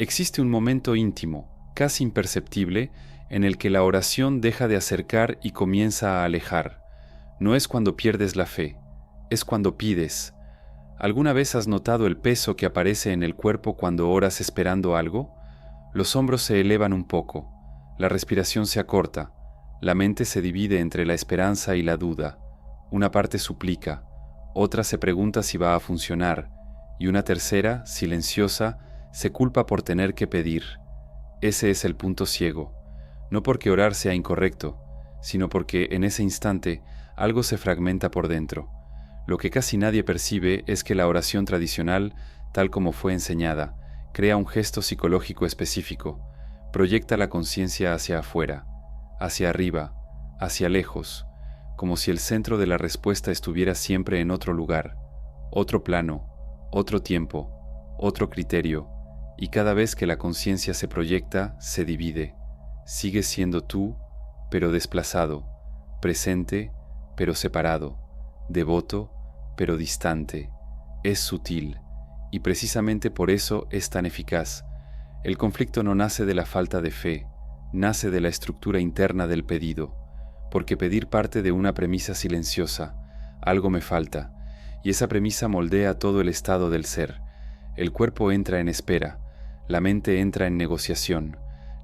Existe un momento íntimo, casi imperceptible, en el que la oración deja de acercar y comienza a alejar. No es cuando pierdes la fe, es cuando pides. ¿Alguna vez has notado el peso que aparece en el cuerpo cuando oras esperando algo? Los hombros se elevan un poco, la respiración se acorta, la mente se divide entre la esperanza y la duda. Una parte suplica, otra se pregunta si va a funcionar, y una tercera, silenciosa, se culpa por tener que pedir. Ese es el punto ciego, no porque orar sea incorrecto, sino porque en ese instante algo se fragmenta por dentro. Lo que casi nadie percibe es que la oración tradicional, tal como fue enseñada, crea un gesto psicológico específico, proyecta la conciencia hacia afuera, hacia arriba, hacia lejos, como si el centro de la respuesta estuviera siempre en otro lugar, otro plano, otro tiempo, otro criterio, y cada vez que la conciencia se proyecta, se divide. Sigues siendo tú, pero desplazado, presente, pero separado, devoto, pero distante. Es sutil, y precisamente por eso es tan eficaz. El conflicto no nace de la falta de fe, nace de la estructura interna del pedido, porque pedir parte de una premisa silenciosa, algo me falta, y esa premisa moldea todo el estado del ser. El cuerpo entra en espera, la mente entra en negociación,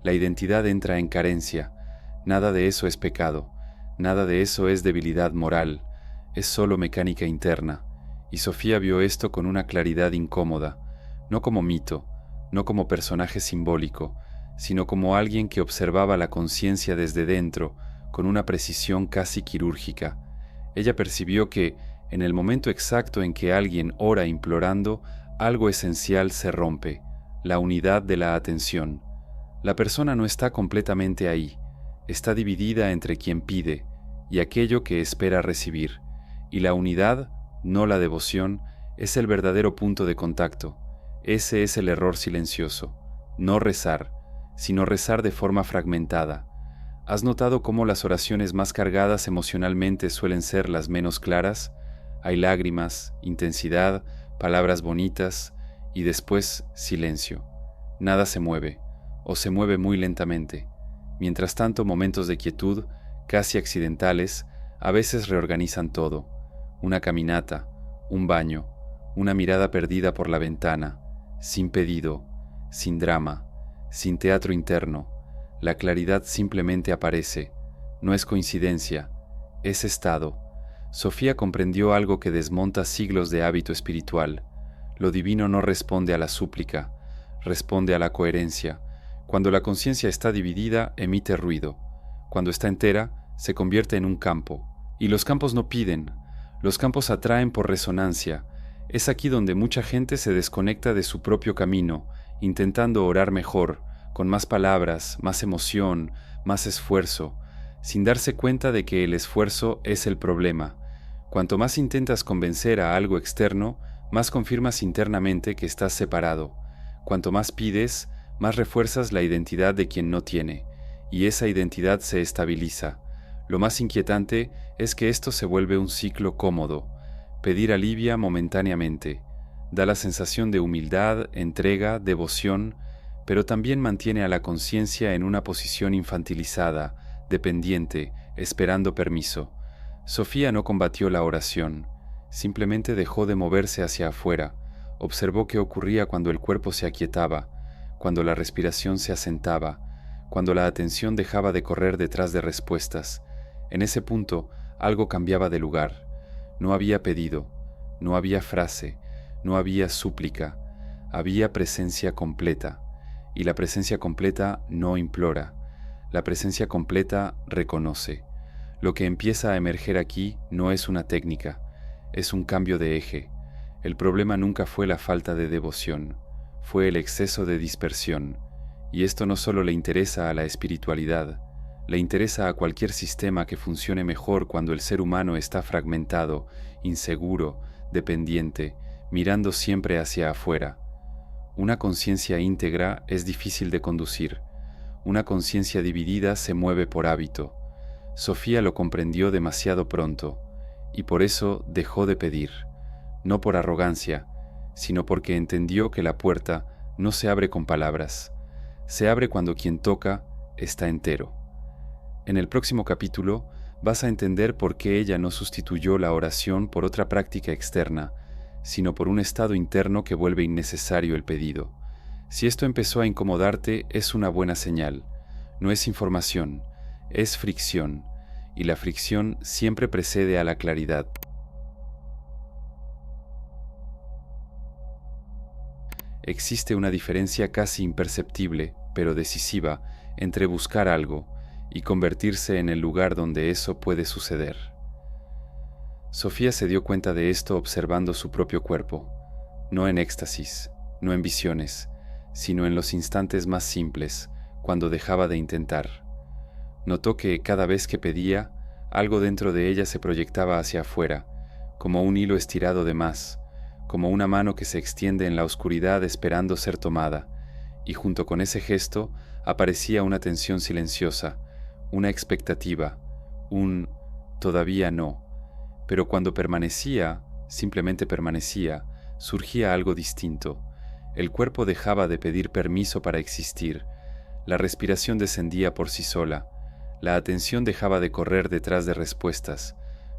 la identidad entra en carencia. Nada de eso es pecado, nada de eso es debilidad moral, es solo mecánica interna. Y Sofía vio esto con una claridad incómoda, no como mito, no como personaje simbólico, sino como alguien que observaba la conciencia desde dentro, con una precisión casi quirúrgica. Ella percibió que, en el momento exacto en que alguien ora implorando, algo esencial se rompe, la unidad de la atención. La persona no está completamente ahí, está dividida entre quien pide y aquello que espera recibir, y la unidad, no la devoción, es el verdadero punto de contacto. Ese es el error silencioso, no rezar, sino rezar de forma fragmentada. ¿Has notado cómo las oraciones más cargadas emocionalmente suelen ser las menos claras? Hay lágrimas, intensidad, palabras bonitas y después silencio. Nada se mueve, o se mueve muy lentamente. Mientras tanto, momentos de quietud, casi accidentales, a veces reorganizan todo. Una caminata, un baño, una mirada perdida por la ventana, sin pedido, sin drama, sin teatro interno. La claridad simplemente aparece. No es coincidencia, es estado. Sofía comprendió algo que desmonta siglos de hábito espiritual. Lo divino no responde a la súplica, responde a la coherencia. Cuando la conciencia está dividida, emite ruido. Cuando está entera, se convierte en un campo. Y los campos no piden, los campos atraen por resonancia. Es aquí donde mucha gente se desconecta de su propio camino, intentando orar mejor, con más palabras, más emoción, más esfuerzo, sin darse cuenta de que el esfuerzo es el problema. Cuanto más intentas convencer a algo externo, más confirmas internamente que estás separado. Cuanto más pides, más refuerzas la identidad de quien no tiene, y esa identidad se estabiliza. Lo más inquietante es que esto se vuelve un ciclo cómodo. Pedir alivia momentáneamente, da la sensación de humildad, entrega, devoción, pero también mantiene a la conciencia en una posición infantilizada, dependiente, esperando permiso. Sofía no combatió la oración, simplemente dejó de moverse hacia afuera, observó qué ocurría cuando el cuerpo se aquietaba, cuando la respiración se asentaba, cuando la atención dejaba de correr detrás de respuestas. En ese punto, algo cambiaba de lugar. No había pedido, no había frase, no había súplica, había presencia completa. Y la presencia completa no implora, la presencia completa reconoce. Lo que empieza a emerger aquí no es una técnica, es un cambio de eje. El problema nunca fue la falta de devoción, fue el exceso de dispersión. Y esto no solo le interesa a la espiritualidad, le interesa a cualquier sistema que funcione mejor cuando el ser humano está fragmentado, inseguro, dependiente, mirando siempre hacia afuera. Una conciencia íntegra es difícil de conducir. Una conciencia dividida se mueve por hábito. Sofía lo comprendió demasiado pronto, y por eso dejó de pedir, no por arrogancia, sino porque entendió que la puerta, no se abre con palabras, se abre cuando quien toca está entero. En el próximo capítulo vas a entender por qué ella no sustituyó la oración por otra práctica externa, sino por un estado interno que vuelve innecesario el pedido. Si esto empezó a incomodarte, es una buena señal. No es información, es fricción, y la fricción siempre precede a la claridad. Existe una diferencia casi imperceptible, pero decisiva, entre buscar algo y convertirse en el lugar donde eso puede suceder. Sofía se dio cuenta de esto observando su propio cuerpo, no en éxtasis, no en visiones, sino en los instantes más simples, cuando dejaba de intentar. Notó que cada vez que pedía, algo dentro de ella se proyectaba hacia afuera, como un hilo estirado de más, como una mano que se extiende en la oscuridad esperando ser tomada, y junto con ese gesto aparecía una tensión silenciosa, una expectativa, un todavía no. Pero cuando permanecía, simplemente permanecía, surgía algo distinto. El cuerpo dejaba de pedir permiso para existir, la respiración descendía por sí sola, la atención dejaba de correr detrás de respuestas,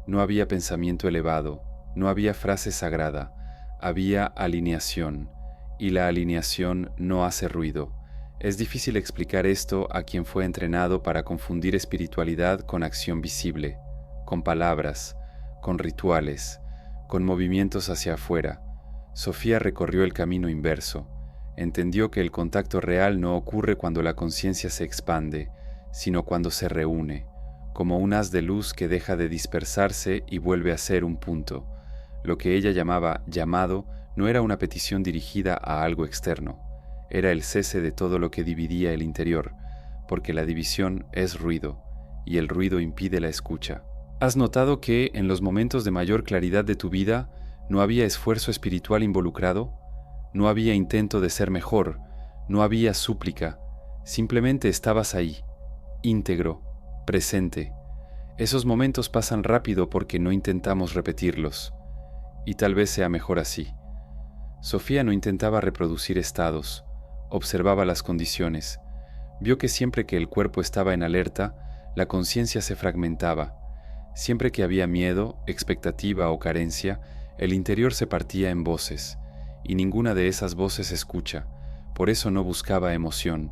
no había pensamiento elevado, no había frase sagrada, había alineación, y la alineación no hace ruido. Es difícil explicar esto a quien fue entrenado para confundir espiritualidad con acción visible, con palabras, con rituales, con movimientos hacia afuera. Sofía recorrió el camino inverso. Entendió que el contacto real no ocurre cuando la conciencia se expande, sino cuando se reúne, como un haz de luz que deja de dispersarse y vuelve a ser un punto. Lo que ella llamaba llamado no era una petición dirigida a algo externo, era el cese de todo lo que dividía el interior, porque la división es ruido, y el ruido impide la escucha. ¿Has notado que en los momentos de mayor claridad de tu vida no había esfuerzo espiritual involucrado? No había intento de ser mejor, no había súplica, simplemente estabas ahí, íntegro, presente. Esos momentos pasan rápido porque no intentamos repetirlos, y tal vez sea mejor así. Sofía no intentaba reproducir estados, observaba las condiciones, vio que siempre que el cuerpo estaba en alerta, la conciencia se fragmentaba. Siempre que había miedo, expectativa o carencia, el interior se partía en voces, y ninguna de esas voces escucha. Por eso no buscaba emoción,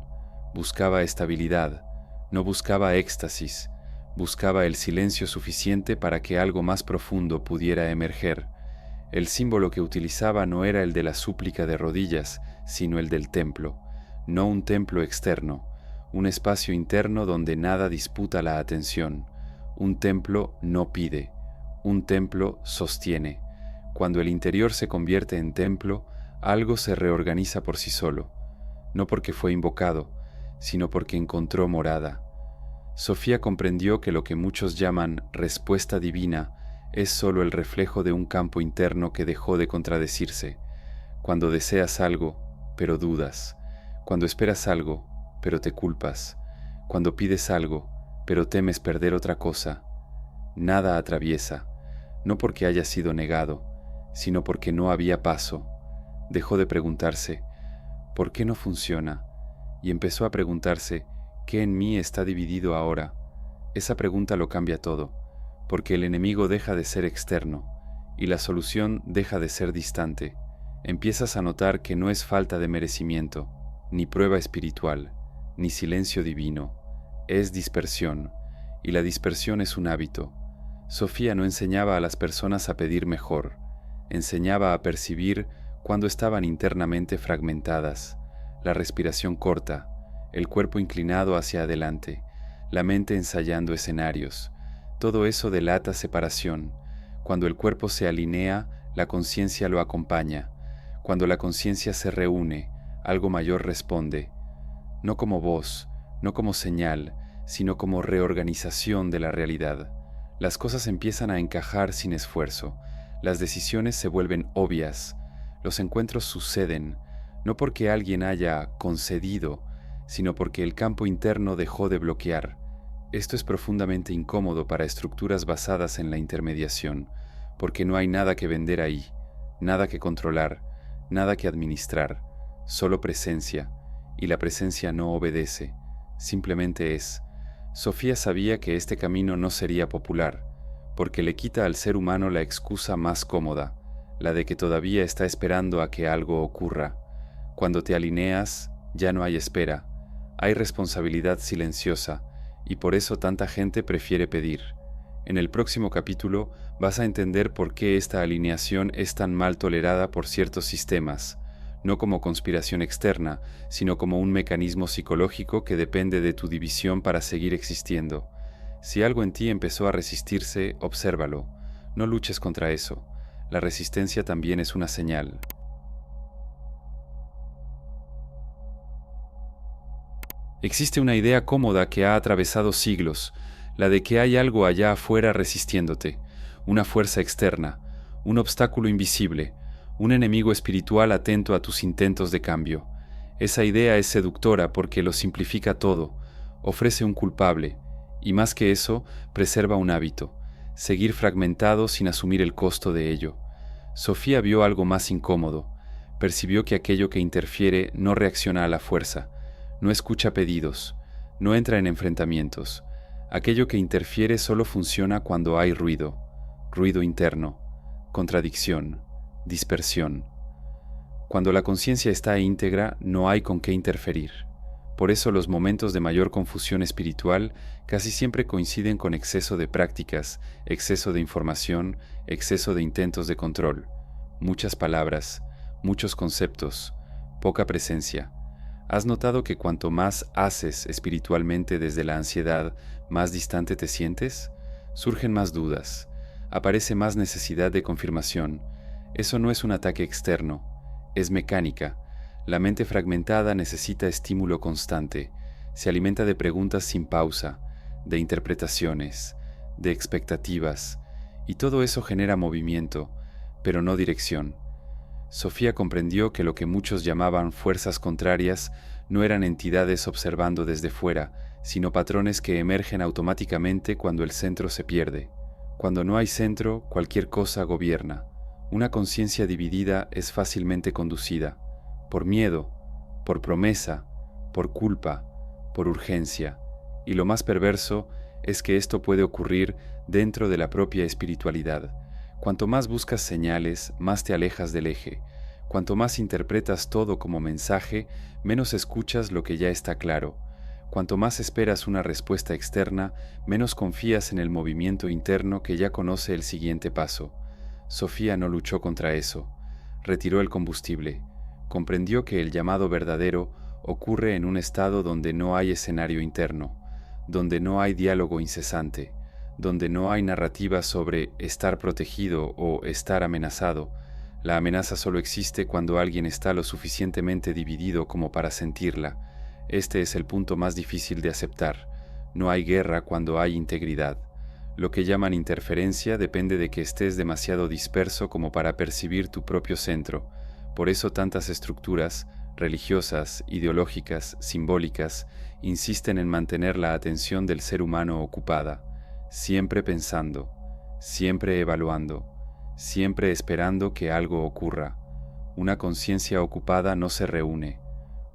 buscaba estabilidad, no buscaba éxtasis, buscaba el silencio suficiente para que algo más profundo pudiera emerger. El símbolo que utilizaba no era el de la súplica de rodillas, sino el del templo, no un templo externo, un espacio interno donde nada disputa la atención. Un templo no pide, un templo sostiene. Cuando el interior se convierte en templo, algo se reorganiza por sí solo, no porque fue invocado, sino porque encontró morada. Sofía comprendió que lo que muchos llaman respuesta divina es solo el reflejo de un campo interno que dejó de contradecirse. Cuando deseas algo, pero dudas. Cuando esperas algo, pero te culpas. Cuando pides algo, pero temes perder otra cosa. Nada atraviesa, no porque haya sido negado, sino porque no había paso. Dejó de preguntarse, ¿por qué no funciona? Y empezó a preguntarse, ¿qué en mí está dividido ahora? Esa pregunta lo cambia todo, porque el enemigo deja de ser externo, y la solución deja de ser distante. Empiezas a notar que no es falta de merecimiento, ni prueba espiritual, ni silencio divino, es dispersión, y la dispersión es un hábito. Sofía no enseñaba a las personas a pedir mejor, enseñaba a percibir cuando estaban internamente fragmentadas, la respiración corta, el cuerpo inclinado hacia adelante, la mente ensayando escenarios. Todo eso delata separación. Cuando el cuerpo se alinea, la conciencia lo acompaña. Cuando la conciencia se reúne, algo mayor responde, no como voz, no como señal, sino como reorganización de la realidad. Las cosas empiezan a encajar sin esfuerzo, las decisiones se vuelven obvias, los encuentros suceden, no porque alguien haya concedido, sino porque el campo interno dejó de bloquear. Esto es profundamente incómodo para estructuras basadas en la intermediación, porque no hay nada que vender ahí, nada que controlar, nada que administrar, solo presencia, y la presencia no obedece, simplemente es. Sofía sabía que este camino no sería popular, porque le quita al ser humano la excusa más cómoda, la de que todavía está esperando a que algo ocurra. Cuando te alineas, ya no hay espera, hay responsabilidad silenciosa, y por eso tanta gente prefiere pedir. En el próximo capítulo vas a entender por qué esta alineación es tan mal tolerada por ciertos sistemas, no como conspiración externa, sino como un mecanismo psicológico que depende de tu división para seguir existiendo. Si algo en ti empezó a resistirse, obsérvalo. No luches contra eso. La resistencia también es una señal. Existe una idea cómoda que ha atravesado siglos, la de que hay algo allá afuera resistiéndote, una fuerza externa, un obstáculo invisible, un enemigo espiritual atento a tus intentos de cambio. Esa idea es seductora porque lo simplifica todo, ofrece un culpable, y más que eso, preserva un hábito, seguir fragmentado sin asumir el costo de ello. Sofía vio algo más incómodo, percibió que aquello que interfiere no reacciona a la fuerza, no escucha pedidos, no entra en enfrentamientos. Aquello que interfiere solo funciona cuando hay ruido, ruido interno, contradicción, dispersión. Cuando la conciencia está íntegra, no hay con qué interferir. Por eso los momentos de mayor confusión espiritual casi siempre coinciden con exceso de prácticas, exceso de información, exceso de intentos de control, muchas palabras, muchos conceptos, poca presencia. ¿Has notado que cuanto más haces espiritualmente desde la ansiedad, más distante te sientes? Surgen más dudas, aparece más necesidad de confirmación. Eso no es un ataque externo, es mecánica. La mente fragmentada necesita estímulo constante, se alimenta de preguntas sin pausa, de interpretaciones, de expectativas, y todo eso genera movimiento, pero no dirección. Sofía comprendió que lo que muchos llamaban fuerzas contrarias no eran entidades observando desde fuera, sino patrones que emergen automáticamente cuando el centro se pierde. Cuando no hay centro, cualquier cosa gobierna. Una conciencia dividida es fácilmente conducida, por miedo, por promesa, por culpa, por urgencia, y lo más perverso es que esto puede ocurrir dentro de la propia espiritualidad. Cuanto más buscas señales, más te alejas del eje. Cuanto más interpretas todo como mensaje, menos escuchas lo que ya está claro. Cuanto más esperas una respuesta externa, menos confías en el movimiento interno que ya conoce el siguiente paso. Sofía no luchó contra eso. Retiró el combustible. Comprendió que el llamado verdadero ocurre en un estado donde no hay escenario interno, donde no hay diálogo incesante, donde no hay narrativa sobre estar protegido o estar amenazado. La amenaza solo existe cuando alguien está lo suficientemente dividido como para sentirla. Este es el punto más difícil de aceptar. No hay guerra cuando hay integridad. Lo que llaman interferencia depende de que estés demasiado disperso como para percibir tu propio centro. Por eso tantas estructuras, religiosas, ideológicas, simbólicas, insisten en mantener la atención del ser humano ocupada, siempre pensando, siempre evaluando, siempre esperando que algo ocurra. Una conciencia ocupada no se reúne,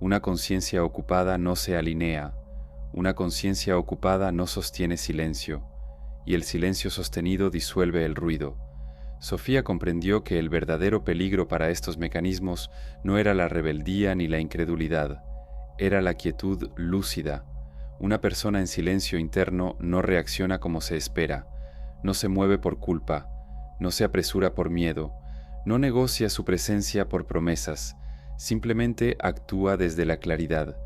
una conciencia ocupada no se alinea, una conciencia ocupada no sostiene silencio, y el silencio sostenido disuelve el ruido. Sofía comprendió que el verdadero peligro para estos mecanismos no era la rebeldía ni la incredulidad, era la quietud lúcida. Una persona en silencio interno no reacciona como se espera, no se mueve por culpa, no se apresura por miedo, no negocia su presencia por promesas, simplemente actúa desde la claridad,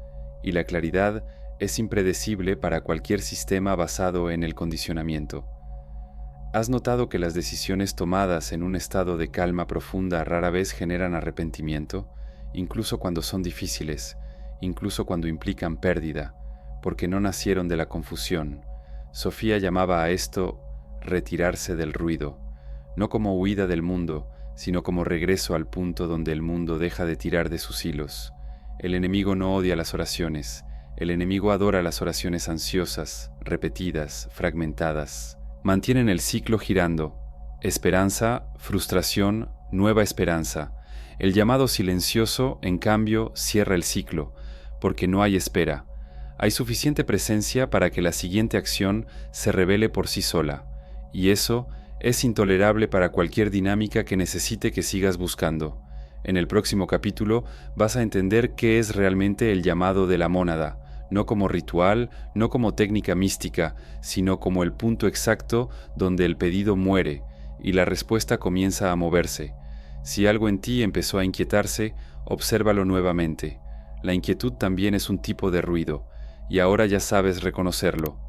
y la claridad es impredecible para cualquier sistema basado en el condicionamiento. ¿Has notado que las decisiones tomadas en un estado de calma profunda rara vez generan arrepentimiento, incluso cuando son difíciles, incluso cuando implican pérdida, porque no nacieron de la confusión? Sofía llamaba a esto retirarse del ruido, no como huida del mundo, sino como regreso al punto donde el mundo deja de tirar de sus hilos. El enemigo no odia las oraciones, el enemigo adora las oraciones ansiosas, repetidas, fragmentadas. Mantienen el ciclo girando. Esperanza, frustración, nueva esperanza. El llamado silencioso, en cambio, cierra el ciclo, porque no hay espera. Hay suficiente presencia para que la siguiente acción se revele por sí sola, y eso es intolerable para cualquier dinámica que necesite que sigas buscando. En el próximo capítulo vas a entender qué es realmente el llamado de la mónada, no como ritual, no como técnica mística, sino como el punto exacto donde el pedido muere y la respuesta comienza a moverse. Si algo en ti empezó a inquietarse, obsérvalo nuevamente. La inquietud también es un tipo de ruido, y ahora ya sabes reconocerlo.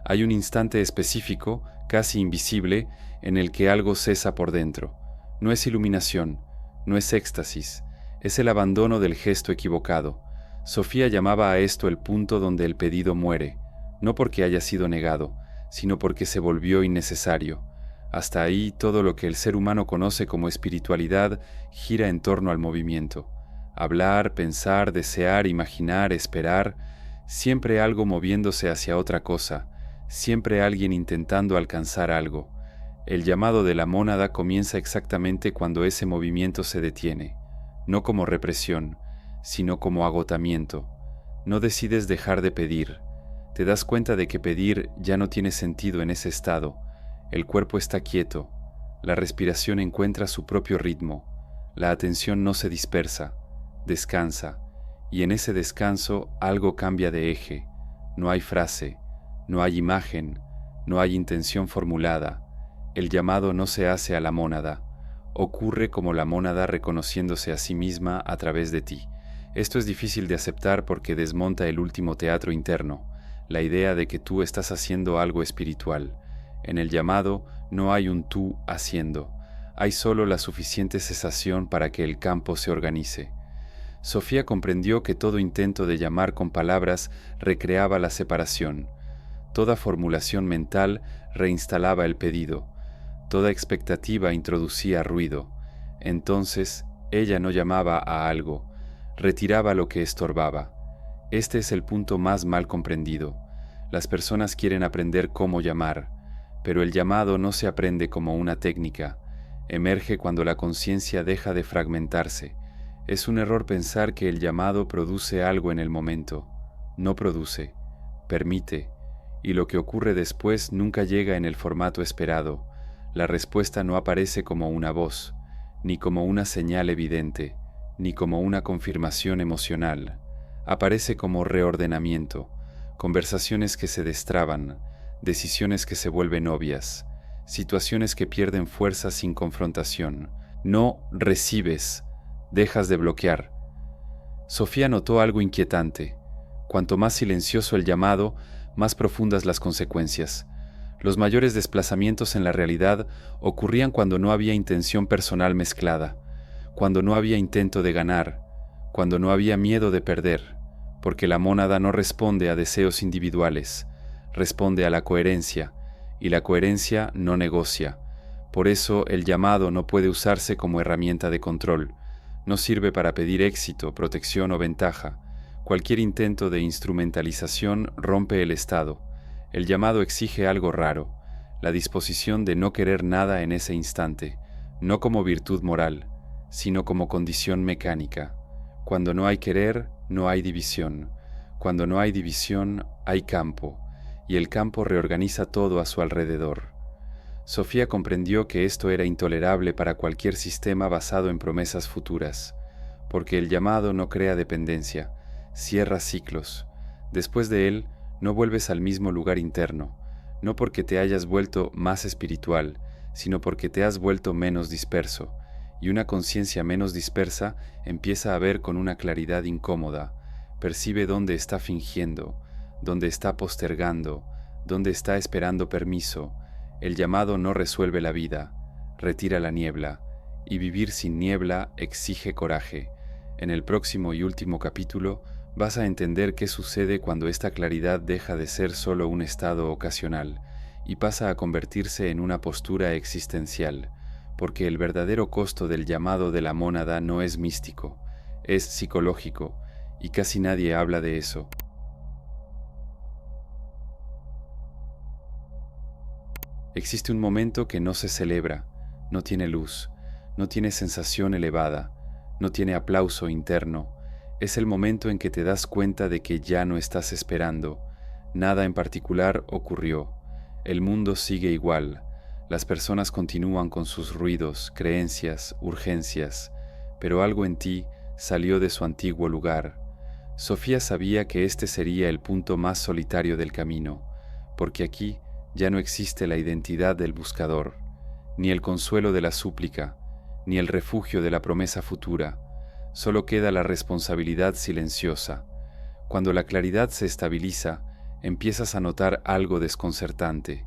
Hay un instante específico, casi invisible, en el que algo cesa por dentro. No es iluminación, no es éxtasis, es el abandono del gesto equivocado. Sofía llamaba a esto el punto donde el pedido muere, no porque haya sido negado, sino porque se volvió innecesario. Hasta ahí todo lo que el ser humano conoce como espiritualidad gira en torno al movimiento. Hablar, pensar, desear, imaginar, esperar, siempre algo moviéndose hacia otra cosa, siempre alguien intentando alcanzar algo. El llamado de la mónada comienza exactamente cuando ese movimiento se detiene, no como represión, sino como agotamiento. No decides dejar de pedir. Te das cuenta de que pedir ya no tiene sentido en ese estado. El cuerpo está quieto, la respiración encuentra su propio ritmo, la atención no se dispersa, descansa, y en ese descanso algo cambia de eje. No hay frase, no hay imagen, no hay intención formulada. El llamado no se hace a la mónada, ocurre como la mónada reconociéndose a sí misma a través de ti. Esto es difícil de aceptar porque desmonta el último teatro interno, la idea de que tú estás haciendo algo espiritual. En el llamado no hay un tú haciendo, hay solo la suficiente cesación para que el campo se organice. Sofía comprendió que todo intento de llamar con palabras recreaba la separación. Toda formulación mental reinstalaba el pedido. Toda expectativa introducía ruido. Entonces, ella no llamaba a algo, retiraba lo que estorbaba. Este es el punto más mal comprendido. Las personas quieren aprender cómo llamar, pero el llamado no se aprende como una técnica. Emerge cuando la conciencia deja de fragmentarse. Es un error pensar que el llamado produce algo en el momento. No produce, permite, y lo que ocurre después nunca llega en el formato esperado. La respuesta no aparece como una voz, ni como una señal evidente, ni como una confirmación emocional. Aparece como reordenamiento, conversaciones que se destraban, decisiones que se vuelven obvias, situaciones que pierden fuerza sin confrontación. No recibes, dejas de bloquear. Sofía notó algo inquietante. Cuanto más silencioso el llamado, más profundas las consecuencias. Los mayores desplazamientos en la realidad ocurrían cuando no había intención personal mezclada, cuando no había intento de ganar, cuando no había miedo de perder, porque la mónada no responde a deseos individuales, responde a la coherencia, y la coherencia no negocia. Por eso el llamado no puede usarse como herramienta de control, no sirve para pedir éxito, protección o ventaja. Cualquier intento de instrumentalización rompe el estado. El llamado exige algo raro, la disposición de no querer nada en ese instante, no como virtud moral, sino como condición mecánica. Cuando no hay querer, no hay división. Cuando no hay división, hay campo, y el campo reorganiza todo a su alrededor. Sofía comprendió que esto era intolerable para cualquier sistema basado en promesas futuras, porque el llamado no crea dependencia, cierra ciclos. Después de él, no vuelves al mismo lugar interno, no porque te hayas vuelto más espiritual, sino porque te has vuelto menos disperso, y una conciencia menos dispersa empieza a ver con una claridad incómoda, percibe dónde está fingiendo, dónde está postergando, dónde está esperando permiso. El llamado no resuelve la vida, retira la niebla, y vivir sin niebla exige coraje. En el próximo y último capítulo vas a entender qué sucede cuando esta claridad deja de ser solo un estado ocasional y pasa a convertirse en una postura existencial, porque el verdadero costo del llamado de la mónada no es místico, es psicológico, y casi nadie habla de eso. Existe un momento que no se celebra, no tiene luz, no tiene sensación elevada, no tiene aplauso interno. Es el momento en que te das cuenta de que ya no estás esperando. Nada en particular ocurrió. El mundo sigue igual. Las personas continúan con sus ruidos, creencias, urgencias, pero algo en ti salió de su antiguo lugar. Sofía sabía que este sería el punto más solitario del camino, porque aquí ya no existe la identidad del buscador, ni el consuelo de la súplica, ni el refugio de la promesa futura. Solo queda la responsabilidad silenciosa. Cuando la claridad se estabiliza, empiezas a notar algo desconcertante.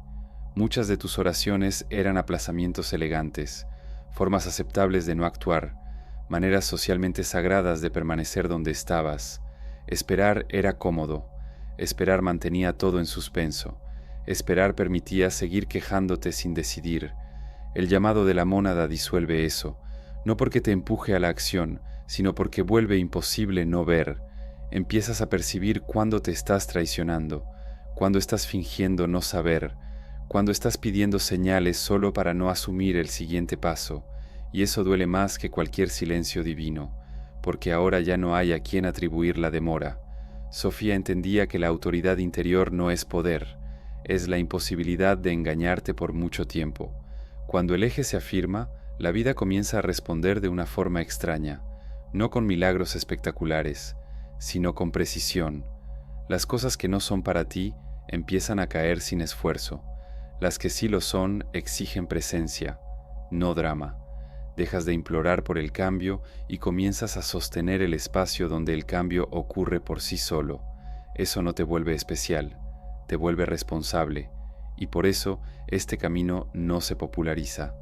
Muchas de tus oraciones eran aplazamientos elegantes, formas aceptables de no actuar, maneras socialmente sagradas de permanecer donde estabas. Esperar era cómodo, esperar mantenía todo en suspenso, esperar permitía seguir quejándote sin decidir. El llamado de la mónada disuelve eso, no porque te empuje a la acción, sino porque vuelve imposible no ver. Empiezas a percibir cuándo te estás traicionando, cuándo estás fingiendo no saber, cuándo estás pidiendo señales solo para no asumir el siguiente paso, y eso duele más que cualquier silencio divino, porque ahora ya no hay a quien atribuir la demora. Sofía entendía que la autoridad interior no es poder, es la imposibilidad de engañarte por mucho tiempo. Cuando el eje se afirma, la vida comienza a responder de una forma extraña, no con milagros espectaculares, sino con precisión. Las cosas que no son para ti empiezan a caer sin esfuerzo. Las que sí lo son exigen presencia, no drama. Dejas de implorar por el cambio y comienzas a sostener el espacio donde el cambio ocurre por sí solo. Eso no te vuelve especial, te vuelve responsable, y por eso este camino no se populariza,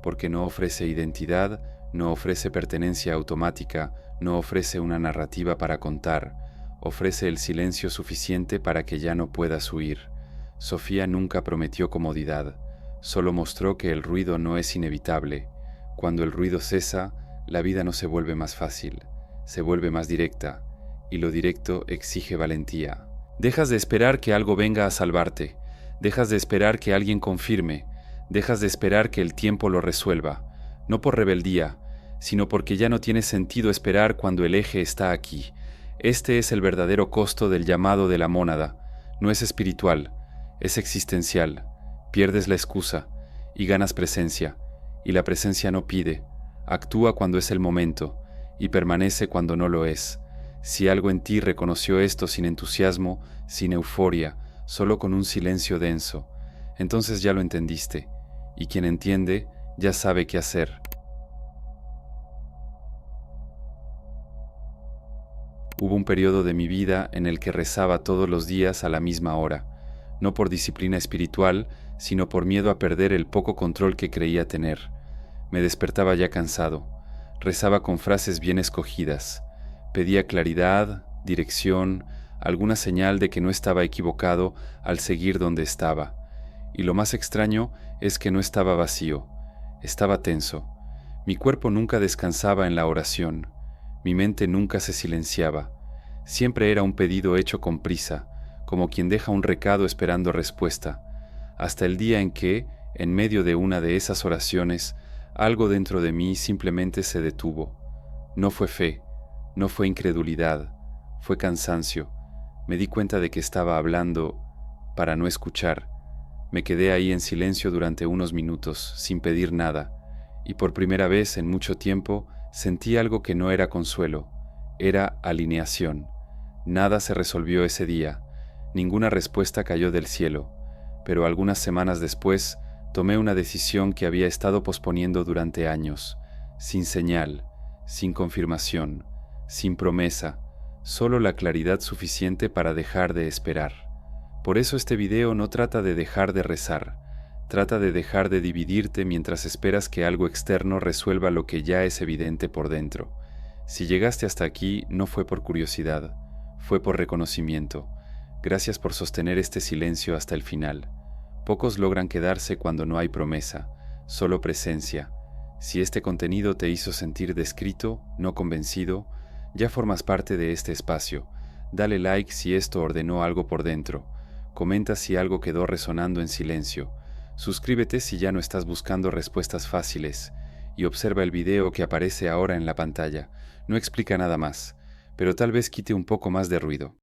porque no ofrece identidad, no ofrece pertenencia automática, no ofrece una narrativa para contar, ofrece el silencio suficiente para que ya no puedas huir. Sofía nunca prometió comodidad, solo mostró que el ruido no es inevitable. Cuando el ruido cesa, la vida no se vuelve más fácil, se vuelve más directa, y lo directo exige valentía. Dejas de esperar que algo venga a salvarte, dejas de esperar que alguien confirme, dejas de esperar que el tiempo lo resuelva, no por rebeldía, sino porque ya no tiene sentido esperar cuando el eje está aquí. Este es el verdadero costo del llamado de la mónada, no es espiritual, es existencial. Pierdes la excusa y ganas presencia, y la presencia no pide, actúa cuando es el momento y permanece cuando no lo es. Si algo en ti reconoció esto sin entusiasmo, sin euforia, solo con un silencio denso, entonces ya lo entendiste, y quien entiende ya sabe qué hacer. Hubo un periodo de mi vida en el que rezaba todos los días a la misma hora, no por disciplina espiritual, sino por miedo a perder el poco control que creía tener. Me despertaba ya cansado, rezaba con frases bien escogidas, pedía claridad, dirección, alguna señal de que no estaba equivocado al seguir donde estaba. Y lo más extraño es que no estaba vacío, estaba tenso. Mi cuerpo nunca descansaba en la oración, mi mente nunca se silenciaba. Siempre era un pedido hecho con prisa, como quien deja un recado esperando respuesta, hasta el día en que, en medio de una de esas oraciones, algo dentro de mí simplemente se detuvo. No fue fe, no fue incredulidad, fue cansancio. Me di cuenta de que estaba hablando para no escuchar. Me quedé ahí en silencio durante unos minutos, sin pedir nada, y por primera vez en mucho tiempo sentí algo que no era consuelo, era alineación. Nada se resolvió ese día, ninguna respuesta cayó del cielo, pero algunas semanas después tomé una decisión que había estado posponiendo durante años, sin señal, sin confirmación, sin promesa, solo la claridad suficiente para dejar de esperar. Por eso este video no trata de dejar de rezar, trata de dejar de dividirte mientras esperas que algo externo resuelva lo que ya es evidente por dentro. Si llegaste hasta aquí, no fue por curiosidad, fue por reconocimiento. Gracias por sostener este silencio hasta el final. Pocos logran quedarse cuando no hay promesa, solo presencia. Si este contenido te hizo sentir descrito, no convencido, ya formas parte de este espacio. Dale like si esto ordenó algo por dentro. Comenta si algo quedó resonando en silencio. Suscríbete si ya no estás buscando respuestas fáciles y observa el video que aparece ahora en la pantalla. No explica nada más, pero tal vez quite un poco más de ruido.